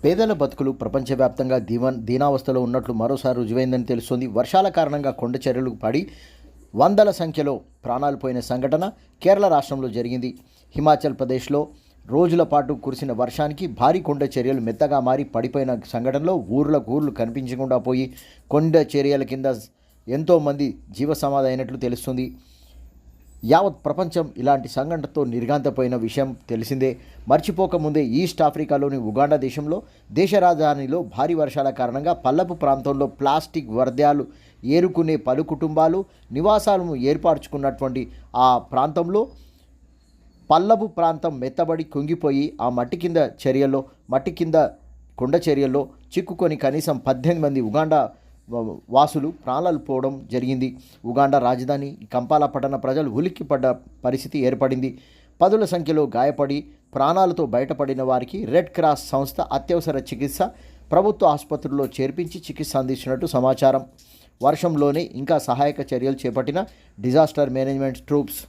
పేదల బతుకులు ప్రపంచవ్యాప్తంగా దీనావస్థలో ఉన్నట్లు మరోసారి రుజువైందని తెలుస్తోంది. వర్షాల కారణంగా కొండ చర్యలు పడి వందల సంఖ్యలో ప్రాణాలు పోయిన సంఘటన కేరళ రాష్ట్రంలో జరిగింది. హిమాచల్ ప్రదేశ్లో రోజుల పాటు కురిసిన వర్షానికి భారీ కొండ చర్యలు మెత్తగా మారి పడిపోయిన సంఘటనలో ఊర్లు కనిపించకుండా పోయి కొండ చర్యల కింద ఎంతోమంది జీవసమాధి అయినట్లు తెలుస్తుంది. యావత్ ప్రపంచం ఇలాంటి సంఘటనతో నిర్ఘాంతపోయిన విషయం తెలిసిందే. మర్చిపోకముందే ఈస్ట్ ఆఫ్రికాలోని ఉగాండా దేశంలో దేశ రాజధానిలో భారీ వర్షాల కారణంగా పల్లపు ప్రాంతంలో ప్లాస్టిక్ వ్యర్థాలు ఏరుకునే పలు కుటుంబాలు నివాసాలను ఏర్పరచుకున్నటువంటి ఆ ప్రాంతంలో పల్లపు ప్రాంతం మెత్తబడి కుంగిపోయి ఆ మట్టి కింద కొండ చర్యల్లో చిక్కుకొని కనీసం 18 మంది ఉగాండా వాసులు ప్రాణాలు పోవడం జరిగింది. ఉగాండా రాజధాని కంపాలా పట్టణ ప్రజలు ఉలిక్కిపడ్డ పరిస్థితి ఏర్పడింది. పదుల సంఖ్యలో గాయపడి ప్రాణాలతో బయటపడిన వారికి రెడ్ క్రాస్ సంస్థ అత్యవసర చికిత్స ప్రభుత్వ ఆసుపత్రుల్లో చేర్పించి చికిత్స అందిస్తున్నట్టు సమాచారం. వర్షంలోనే ఇంకా సహాయక చర్యలు చేపట్టిన డిజాస్టర్ మేనేజ్మెంట్ ట్రూప్స్.